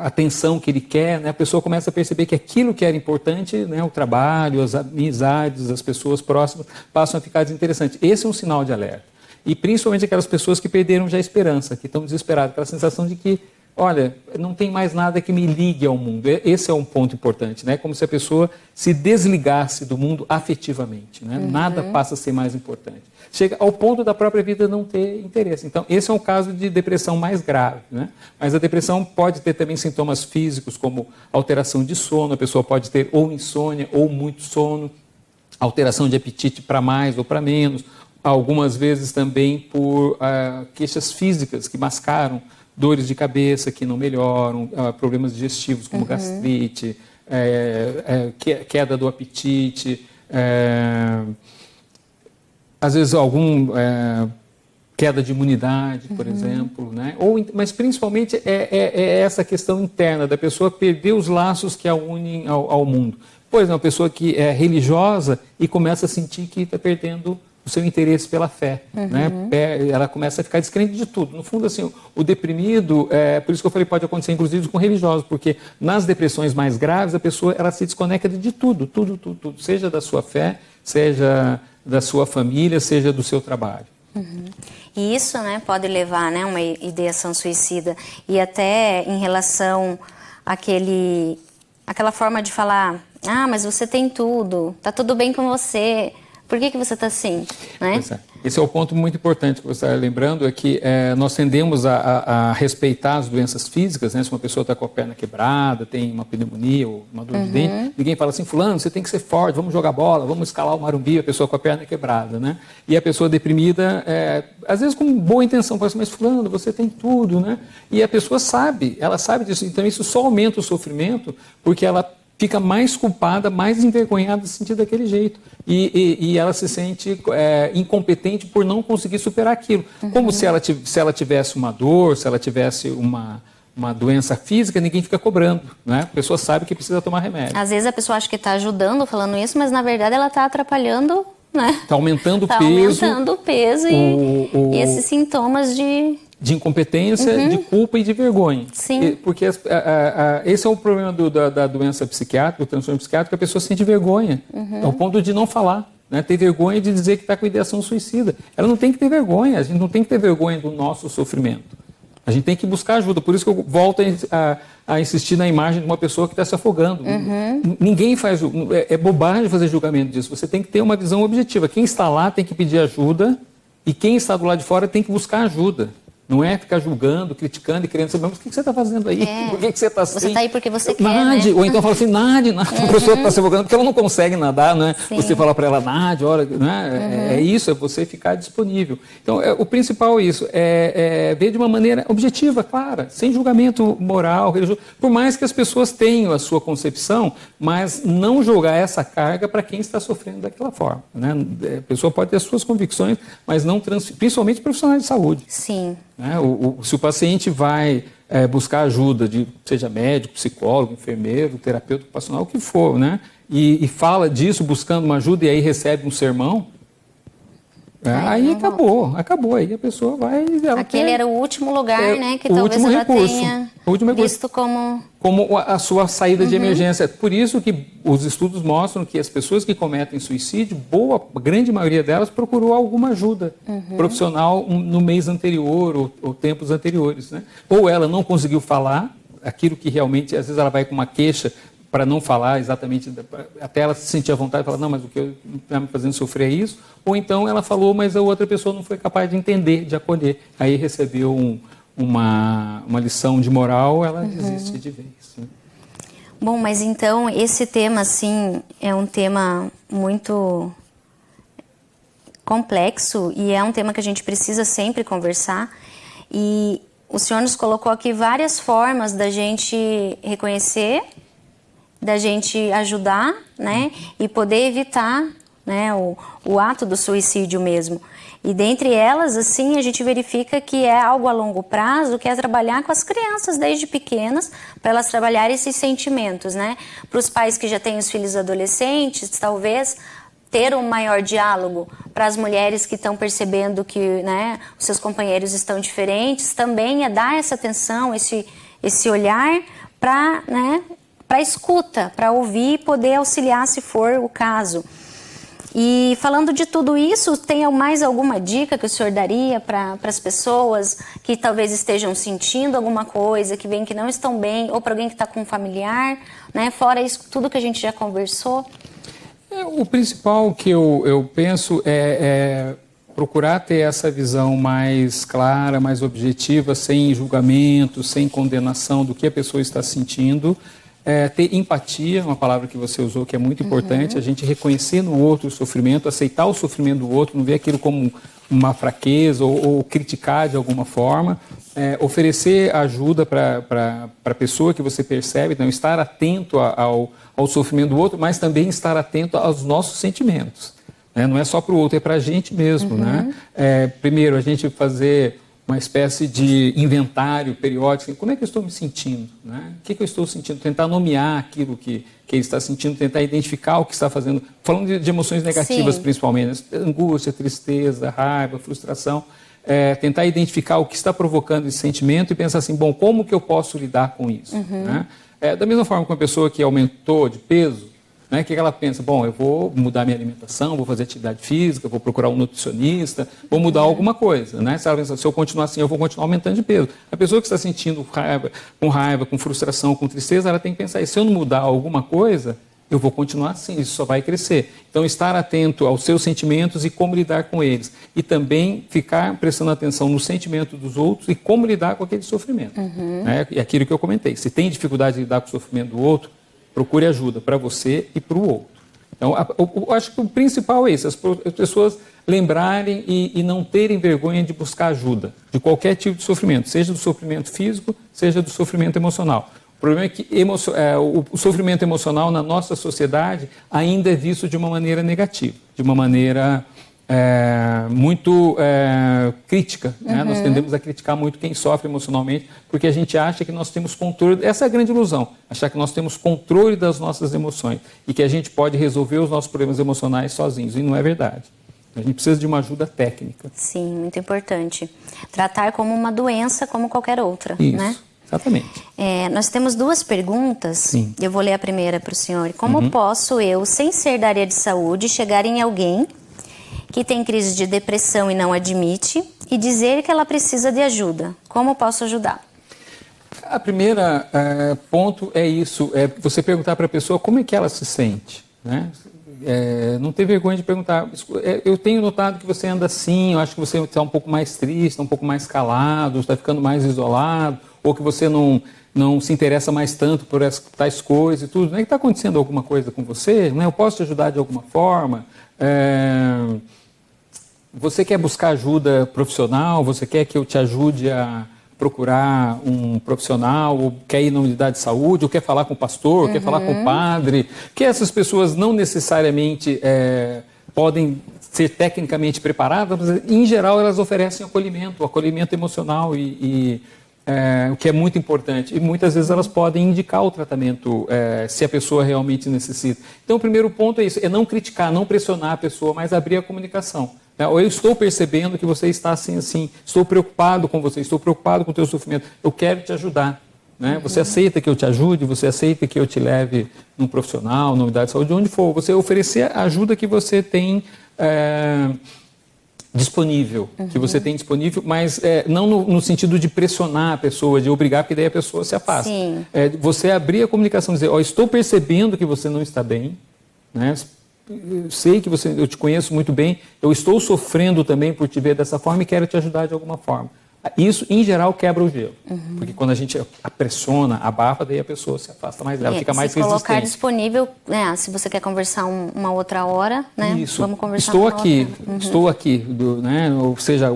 atenção que ele quer, né? A pessoa começa a perceber que aquilo que era importante, né, o trabalho, as amizades, as pessoas próximas, passam a ficar desinteressantes. Esse é um sinal de alerta. E principalmente aquelas pessoas que perderam já a esperança, que estão desesperadas, aquela sensação de que, olha, não tem mais nada que me ligue ao mundo. Esse é um ponto importante, né? Como se a pessoa se desligasse do mundo afetivamente, né? Nada passa a ser mais importante. Chega ao ponto da própria vida não ter interesse. Então, esse é um caso de depressão mais grave, né? Mas a depressão pode ter também sintomas físicos, como alteração de sono, a pessoa pode ter ou insônia ou muito sono, alteração de apetite para mais ou para menos, algumas vezes também por queixas físicas que mascaram, dores de cabeça que não melhoram, problemas digestivos como gastrite, queda do apetite, às vezes queda de imunidade, por exemplo, né? Mas principalmente é essa questão interna da pessoa perder os laços que a unem ao mundo. Pois é, uma pessoa que é religiosa e começa a sentir que está perdendo o seu interesse pela fé, né? Ela começa a ficar descrente de tudo. No fundo, assim, o deprimido, por isso que eu falei, pode acontecer inclusive com religiosos, porque nas depressões mais graves a pessoa ela se desconecta de tudo, seja da sua fé, seja da sua família, seja do seu trabalho.
E isso, né, pode levar, né, uma ideação suicida. E até em relação àquela forma de falar, mas você tem tudo, tá tudo bem com você, por que você está assim? Né?
Esse é o ponto muito importante que você está lembrando, é que nós tendemos a respeitar as doenças físicas, né? Se uma pessoa está com a perna quebrada, tem uma pneumonia ou uma dor de dente, ninguém fala assim, fulano, você tem que ser forte, vamos jogar bola, vamos escalar o Marumbi, a pessoa com a perna quebrada, né? E a pessoa deprimida, às vezes com boa intenção, fala assim, mas fulano, você tem tudo, né? E a pessoa sabe, ela sabe disso, então isso só aumenta o sofrimento, porque ela fica mais culpada, mais envergonhada de se sentir daquele jeito. E ela se sente incompetente por não conseguir superar aquilo. Como se ela tivesse uma dor, se ela tivesse uma doença física, ninguém fica cobrando, né? A pessoa sabe que precisa tomar remédio.
Às vezes a pessoa acha que está ajudando falando isso, mas na verdade ela está atrapalhando, né?
Está aumentando o peso.
Está aumentando o peso e esses sintomas de
incompetência, de culpa e de vergonha.
Sim.
Porque esse é o problema da doença psiquiátrica, do transtorno psiquiátrico, a pessoa sente vergonha, ao ponto de não falar, né? Ter vergonha de dizer que está com ideação suicida. Ela não tem que ter vergonha, a gente não tem que ter vergonha do nosso sofrimento. A gente tem que buscar ajuda, por isso que eu volto a insistir na imagem de uma pessoa que está se afogando. Ninguém faz, é bobagem fazer julgamento disso, você tem que ter uma visão objetiva. Quem está lá tem que pedir ajuda e quem está do lado de fora tem que buscar ajuda. Não é ficar julgando, criticando e querendo saber, mas o que você está fazendo aí? Por que você está assim?
Você está aí porque você quer,
Nade, né? Ou então fala assim, nade, a pessoa está se afogando porque ela não consegue nadar, né?
Sim.
Você fala para ela, nade, olha, né? É isso, é você ficar disponível. Então, o principal é isso, ver de uma maneira objetiva, clara, sem julgamento moral, religioso, por mais que as pessoas tenham a sua concepção, mas não jogar essa carga para quem está sofrendo daquela forma, né? A pessoa pode ter as suas convicções, mas não principalmente profissionais de saúde.
Sim.
Se o paciente vai buscar ajuda, seja médico, psicólogo, enfermeiro, terapeuta ocupacional, o que for, né? E fala disso buscando uma ajuda e aí recebe um sermão, aí acabou, aí a pessoa vai...
Aquele era o último lugar, né, que talvez ela tenha visto como
a sua saída de emergência. Por isso que os estudos mostram que as pessoas que cometem suicídio, a grande maioria delas procurou alguma ajuda profissional no mês anterior ou tempos anteriores, né? Ou ela não conseguiu falar aquilo que realmente, às vezes ela vai com uma queixa para não falar exatamente, até ela se sentir à vontade e falar, não, mas o que está me fazendo sofrer é isso, ou então ela falou, mas a outra pessoa não foi capaz de entender, de acolher, aí recebeu uma lição de moral, ela desiste de vez. Né?
Bom, mas então esse tema, assim, é um tema muito complexo e é um tema que a gente precisa sempre conversar, e o senhor nos colocou aqui várias formas da gente reconhecer, da gente ajudar, né, e poder evitar, né, o ato do suicídio mesmo. E dentre elas, assim, a gente verifica que é algo a longo prazo, que é trabalhar com as crianças desde pequenas, para elas trabalharem esses sentimentos, né. Para os pais que já têm os filhos adolescentes, talvez ter um maior diálogo. Para as mulheres que estão percebendo que, né, os seus companheiros estão diferentes, também é dar essa atenção, esse olhar para, né, para escuta, para ouvir e poder auxiliar se for o caso. E falando de tudo isso, tem mais alguma dica que o senhor daria para as pessoas que talvez estejam sentindo alguma coisa, que veem que não estão bem, ou para alguém que está com um familiar, né? Fora isso, tudo que a gente já conversou?
O principal que eu penso é procurar ter essa visão mais clara, mais objetiva, sem julgamento, sem condenação do que a pessoa está sentindo. Ter empatia, uma palavra que você usou que é muito importante, a gente reconhecer no outro o sofrimento, aceitar o sofrimento do outro, não ver aquilo como uma fraqueza ou criticar de alguma forma, oferecer ajuda para a pessoa que você percebe, então estar atento ao sofrimento do outro, mas também estar atento aos nossos sentimentos. Não é só para o outro, é para a gente mesmo. Né? Primeiro, a gente fazer uma espécie de inventário periódico, como é que eu estou me sentindo? Né? O que eu estou sentindo? Tentar nomear aquilo que ele está sentindo, tentar identificar o que está fazendo, falando de emoções negativas. Sim. Principalmente, angústia, tristeza, raiva, frustração, tentar identificar o que está provocando esse sentimento e pensar assim, bom, como que eu posso lidar com isso? Né? Da mesma forma que uma pessoa que aumentou de peso, né, o que ela pensa? Bom, eu vou mudar minha alimentação, vou fazer atividade física, vou procurar um nutricionista, vou mudar alguma coisa. Né? Se ela pensa, se eu continuar assim, eu vou continuar aumentando de peso. A pessoa que está sentindo raiva, com frustração, com tristeza, ela tem que pensar, se eu não mudar alguma coisa, eu vou continuar assim, isso só vai crescer. Então, estar atento aos seus sentimentos e como lidar com eles. E também ficar prestando atenção no sentimento dos outros e como lidar com aquele sofrimento. Né? E aquilo que eu comentei, se tem dificuldade de lidar com o sofrimento do outro, procure ajuda para você e para o outro. Então, eu acho que o principal é isso, as pessoas lembrarem e não terem vergonha de buscar ajuda, de qualquer tipo de sofrimento, seja do sofrimento físico, seja do sofrimento emocional. O problema é que o sofrimento emocional na nossa sociedade ainda é visto de uma maneira negativa, de uma maneira muito crítica. Né? Nós tendemos a criticar muito quem sofre emocionalmente, porque a gente acha que nós temos controle, essa é a grande ilusão, achar que nós temos controle das nossas emoções e que a gente pode resolver os nossos problemas emocionais sozinhos, e não é verdade. A gente precisa de uma ajuda técnica.
Sim, muito importante. Tratar como uma doença como qualquer outra.
Isso,
né?
Exatamente.
Nós temos duas perguntas.
Sim.
Eu vou ler a primeira para o senhor. Como posso eu, sem ser da área de saúde, chegar em alguém que tem crise de depressão e não admite, e dizer que ela precisa de ajuda? Como posso ajudar?
A primeira ponto é isso, você perguntar para a pessoa como é que ela se sente. Né? Não ter vergonha de perguntar. Eu tenho notado que você anda assim, eu acho que você está um pouco mais triste, um pouco mais calado, está ficando mais isolado, ou que você não se interessa mais tanto por tais coisas e tudo. Não é que está acontecendo alguma coisa com você? Não é? Eu posso te ajudar de alguma forma? Você quer buscar ajuda profissional? Você quer que eu te ajude a procurar um profissional? Ou quer ir na unidade de saúde? Ou quer falar com o pastor? Ou quer falar com o padre? Que essas pessoas não necessariamente podem ser tecnicamente preparadas, mas em geral elas oferecem acolhimento emocional o que é muito importante. E muitas vezes elas podem indicar o tratamento se a pessoa realmente necessita. Então o primeiro ponto é isso, é não criticar, não pressionar a pessoa, mas abrir a comunicação. Ou eu estou percebendo que você está assim, estou preocupado com você, estou preocupado com o teu sofrimento, eu quero te ajudar. Né? Você aceita que eu te ajude, você aceita que eu te leve num profissional, numa unidade de saúde, onde for, você oferecer a ajuda que você tem disponível, que você tem disponível, mas não no sentido de pressionar a pessoa, de obrigar, porque daí a pessoa se afasta. Você abrir a comunicação, dizer, estou percebendo que você não está bem, né? Sei que eu te conheço muito bem, eu estou sofrendo também por te ver dessa forma e quero te ajudar de alguma forma. Isso, em geral, quebra o gelo. Porque quando a gente pressiona, abafa, daí a pessoa se afasta mais, ela fica mais resistente.
Colocar disponível, se você quer conversar uma outra hora, né?
Isso.
Vamos conversar
Estou aqui, né? Ou seja,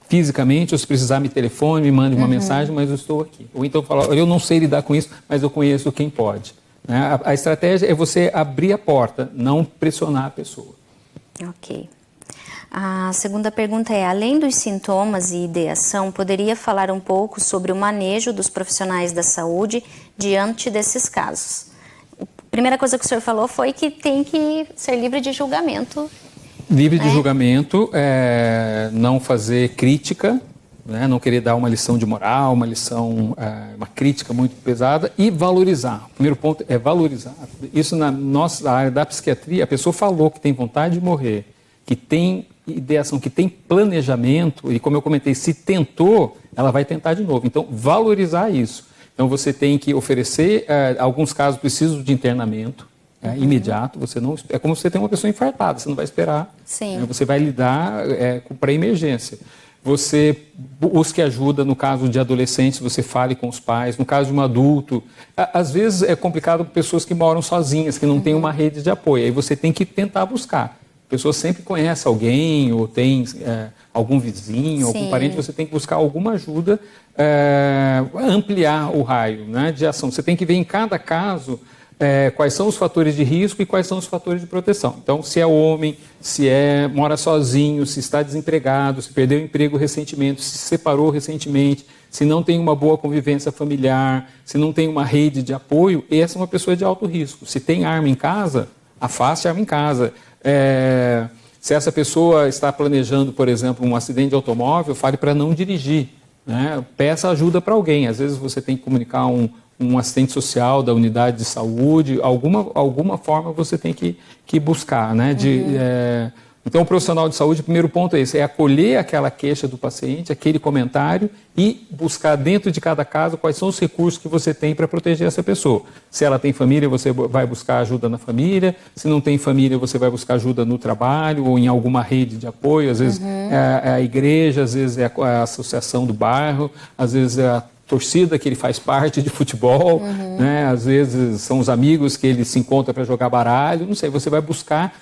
fisicamente, ou se precisar me telefone, me mande uma mensagem, mas eu estou aqui. Ou então falar, eu não sei lidar com isso, mas eu conheço quem pode. Né? A estratégia é você abrir a porta, não pressionar a pessoa.
Ok. A segunda pergunta é, além dos sintomas e ideação, poderia falar um pouco sobre o manejo dos profissionais da saúde diante desses casos? A primeira coisa que o senhor falou foi que tem que ser livre de julgamento.
Livre de julgamento, não fazer crítica, né? Não querer dar uma lição de moral, uma lição, uma crítica muito pesada, e valorizar. O primeiro ponto é valorizar. Isso na nossa área da psiquiatria, a pessoa falou que tem vontade de morrer, que tem ideação, que tem planejamento, e como eu comentei, se tentou, ela vai tentar de novo. Então, valorizar isso. Então, você tem que oferecer, alguns casos precisam de internamento, imediato. Você não, é como você tem uma pessoa infartada, você não vai esperar.
Sim.
Você vai lidar para emergência. Você busque ajuda no caso de adolescentes, você fale com os pais. No caso de um adulto, às vezes é complicado para pessoas que moram sozinhas, que não têm uma rede de apoio. Aí você tem que tentar buscar. A pessoa sempre conhece alguém ou tem algum vizinho, algum parente, você tem que buscar alguma ajuda, ampliar o raio, né, de ação. Você tem que ver em cada caso quais são os fatores de risco e quais são os fatores de proteção. Então, se é homem, se mora sozinho, se está desempregado, se perdeu o emprego recentemente, se separou recentemente, se não tem uma boa convivência familiar, se não tem uma rede de apoio, essa é uma pessoa de alto risco. Se tem arma em casa, afaste a arma em casa. Se essa pessoa está planejando, por exemplo, um acidente de automóvel, fale para não dirigir, né? Peça ajuda para alguém. Às vezes você tem que comunicar um assistente social da unidade de saúde, alguma forma você tem que buscar, né? Então, o profissional de saúde, o primeiro ponto é esse, é acolher aquela queixa do paciente, aquele comentário e buscar dentro de cada caso quais são os recursos que você tem para proteger essa pessoa. Se ela tem família, você vai buscar ajuda na família. Se não tem família, você vai buscar ajuda no trabalho ou em alguma rede de apoio. Às vezes é a igreja, às vezes é a associação do bairro, às vezes é a torcida que ele faz parte de futebol, né? Às vezes são os amigos que ele se encontra para jogar baralho, não sei, você vai buscar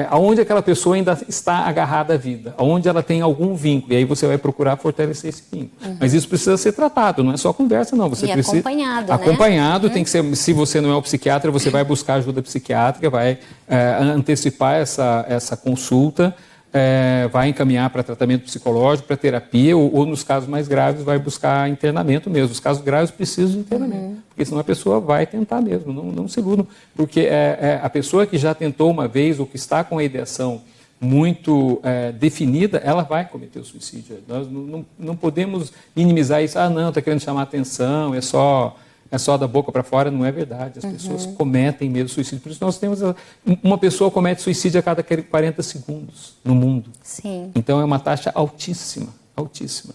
aonde aquela pessoa ainda está agarrada à vida, aonde ela tem algum vínculo, e aí você vai procurar fortalecer esse vínculo. Mas isso precisa ser tratado, não é só conversa, não. Você precisa
acompanhado, né?
Acompanhado, tem que ser, se você não é o psiquiatra, você vai buscar ajuda psiquiátrica, vai antecipar essa consulta, vai encaminhar para tratamento psicológico, para terapia, ou nos casos mais graves vai buscar internamento mesmo. Os casos graves precisam de internamento, porque senão a pessoa vai tentar mesmo, não se iludam, porque a pessoa que já tentou uma vez ou que está com a ideação muito definida, ela vai cometer o suicídio. Nós não podemos minimizar isso, não, está querendo chamar atenção, é só da boca para fora, não é verdade. As pessoas cometem mesmo suicídio. Por isso nós temos... Uma pessoa comete suicídio a cada 40 segundos no mundo.
Sim.
Então é uma taxa altíssima, altíssima.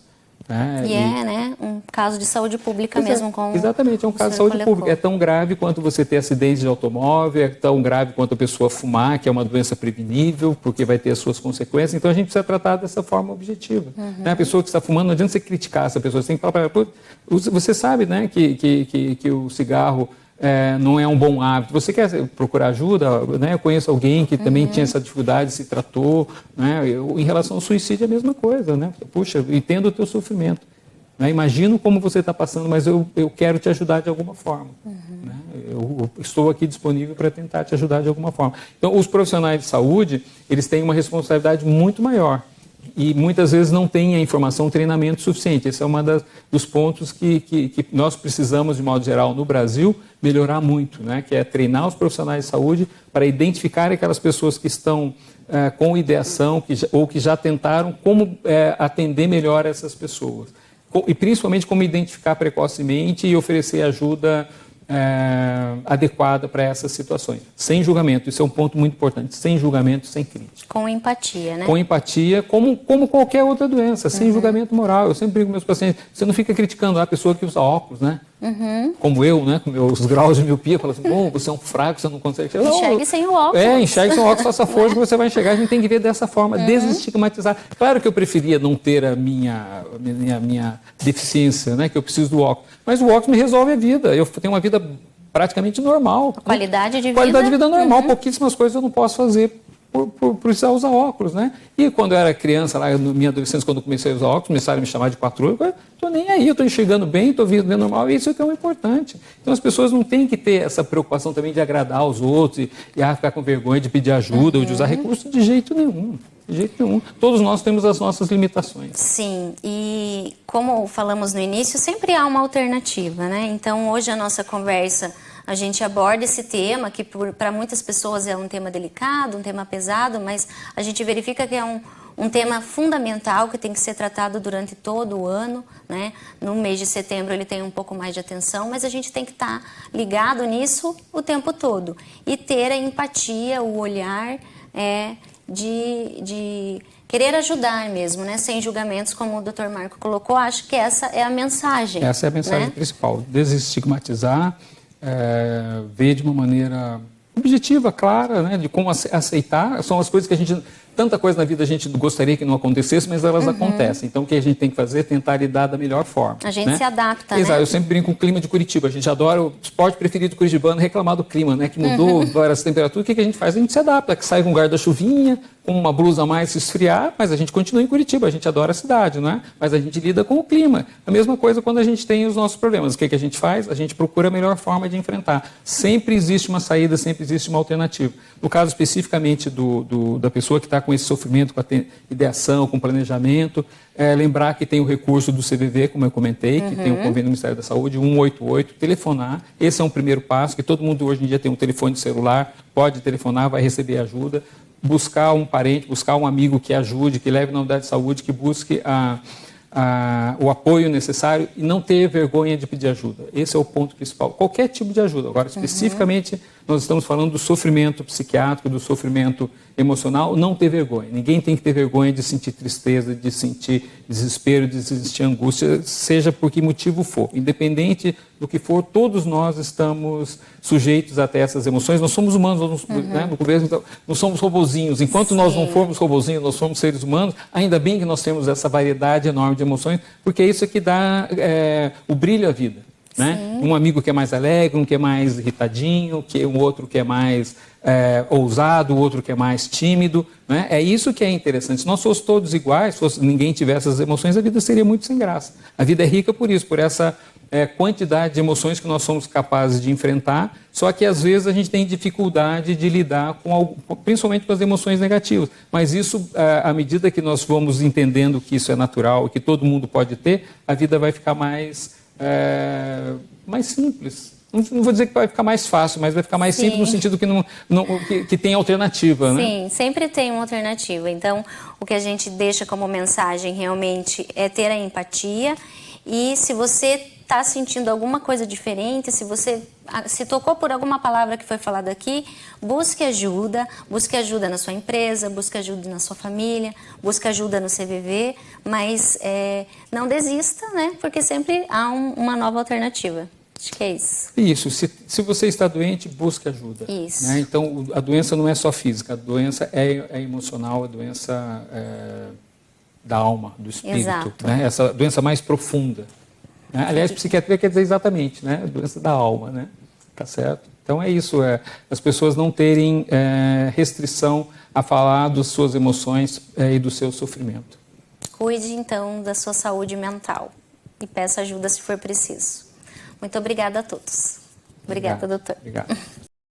Né, um caso de saúde pública mesmo.
Exatamente, é um caso de saúde pública. É tão grave quanto você ter acidente de automóvel, é tão grave quanto a pessoa fumar, que é uma doença prevenível, porque vai ter as suas consequências. Então a gente precisa tratar dessa forma objetiva. Né? A pessoa que está fumando, não adianta você criticar essa pessoa, você tem que falar para ela, você sabe, né, que o cigarro não é um bom hábito. Você quer procurar ajuda? Né? Eu conheço alguém que também tinha essa dificuldade, se tratou. Né? Em relação ao suicídio é a mesma coisa. Né? Puxa, eu entendo o teu sofrimento. Né? Imagino como você está passando, mas eu quero te ajudar de alguma forma. Né? Eu estou aqui disponível para tentar te ajudar de alguma forma. Então, os profissionais de saúde, eles têm uma responsabilidade muito maior. E muitas vezes não tem a informação, o treinamento suficiente. Esse é um dos pontos que nós precisamos, de modo geral, no Brasil, melhorar muito, né? Que é treinar os profissionais de saúde para identificar aquelas pessoas que estão com ideação ou que já tentaram, como atender melhor essas pessoas. E principalmente como identificar precocemente e oferecer ajuda adequada para essas situações. Sem julgamento, isso é um ponto muito importante. Sem julgamento, sem crítica.
Com empatia, né? Com
empatia, como qualquer outra doença, sem julgamento moral. Eu sempre digo para meus pacientes, você não fica criticando a pessoa que usa óculos, né? Como eu, né? Com meus graus de miopia, fala assim, você é um fraco, você não consegue chegar.
Enxergue sem o óculos.
Enxergue sem o óculos, faça força que você vai enxergar. A gente tem que ver dessa forma, desestigmatizar. Claro que eu preferia não ter a minha deficiência, né? Que eu preciso do óculos. Mas o óculos me resolve a vida. Eu tenho uma vida praticamente normal.
Qualidade de vida.
Qualidade de vida normal. Pouquíssimas coisas eu não posso fazer por precisar usar óculos, né? E quando eu era criança, lá na minha adolescência, quando eu comecei a usar óculos, começaram a me chamar de patrulha, eu estou nem aí, eu estou enxergando bem, estou vendo normal, e isso é que é o importante. Então as pessoas não têm que ter essa preocupação também de agradar os outros e ficar com vergonha de pedir ajuda ou de usar recursos de jeito nenhum. De jeito nenhum. Todos nós temos as nossas limitações.
Sim, e como falamos no início, sempre há uma alternativa, né? Então hoje a nossa conversa, a gente aborda esse tema, que para muitas pessoas é um tema delicado, um tema pesado, mas a gente verifica que é um tema fundamental que tem que ser tratado durante todo o ano, né? No mês de setembro ele tem um pouco mais de atenção, mas a gente tem que estar ligado nisso o tempo todo e ter a empatia, o olhar de querer ajudar mesmo, né? Sem julgamentos, como o Dr. Marco colocou. Acho que essa é a mensagem.
Essa é a mensagem, né, principal. Desestigmatizar, ver de uma maneira objetiva, clara, né, de como aceitar. São as coisas que a gente... Tanta coisa na vida a gente gostaria que não acontecesse, mas elas acontecem. Então, o que a gente tem que fazer é tentar lidar da melhor forma.
A gente se adapta,
Exato.
né?
Eu sempre brinco com o clima de Curitiba. A gente adora o esporte preferido do curitibano, reclamar do clima, né? Que mudou várias temperaturas. O que a gente faz? A gente se adapta, que sai com um guarda-chuvinha, com uma blusa a mais se esfriar, mas a gente continua em Curitiba. A gente adora a cidade, não é? Mas a gente lida com o clima. A mesma coisa quando a gente tem os nossos problemas. O que a gente faz? A gente procura a melhor forma de enfrentar. Sempre existe uma saída, sempre existe uma alternativa. No caso especificamente da pessoa que está com esse sofrimento, com a ideação, com planejamento, lembrar que tem o recurso do CVV, como eu comentei, que tem o convênio do Ministério da Saúde, 188, telefonar. Esse é um primeiro passo, que todo mundo hoje em dia tem um telefone celular, pode telefonar, vai receber ajuda. Buscar um parente, buscar um amigo que ajude, que leve na unidade de saúde, que busque o apoio necessário e não ter vergonha de pedir ajuda. Esse é o ponto principal. Qualquer tipo de ajuda. Agora, especificamente, nós estamos falando do sofrimento psiquiátrico, do sofrimento emocional, não ter vergonha. Ninguém tem que ter vergonha de sentir tristeza, de sentir desespero, de sentir angústia, seja por que motivo for. Independente do que for, todos nós estamos sujeitos até essas emoções. Nós somos humanos, né, no começo, então, não somos robozinhos. Enquanto nós não formos robozinhos, nós somos seres humanos, ainda bem que nós temos essa variedade enorme de emoções, porque é isso que dá o brilho à vida. Né? Um amigo que é mais alegre, um que é mais irritadinho, um outro que é mais ousado, o outro que é mais tímido. Né? É isso que é interessante. Se nós fossemos todos iguais, se ninguém tivesse essas emoções, a vida seria muito sem graça. A vida é rica por isso, por essa quantidade de emoções que nós somos capazes de enfrentar, só que às vezes a gente tem dificuldade de lidar principalmente com as emoções negativas. Mas isso, à medida que nós vamos entendendo que isso é natural, que todo mundo pode ter, a vida vai ficar mais simples. Não vou dizer que vai ficar mais fácil, mas vai ficar mais simples no sentido que tem alternativa.
Sim,
né?
Sempre tem uma alternativa. Então, o que a gente deixa como mensagem realmente é ter a empatia. E se você está sentindo alguma coisa diferente, se você se tocou por alguma palavra que foi falada aqui, busque ajuda na sua empresa, busque ajuda na sua família, busque ajuda no CVV, mas não desista, né? Porque sempre há uma nova alternativa. Acho que é isso.
Isso. Se você está doente, busque ajuda.
Isso.
Né? Então, a doença não é só física, a doença é emocional, a doença da alma, do espírito.
Exato.
Né? Essa doença mais profunda. Né? Aliás, psiquiatria quer dizer exatamente, né? A doença da alma, né? Tá certo? Então é isso, as pessoas não terem restrição a falar das suas emoções e do seu sofrimento.
Cuide, então, da sua saúde mental e peça ajuda se for preciso. Muito obrigada a todos. Obrigada, doutor.
Obrigado.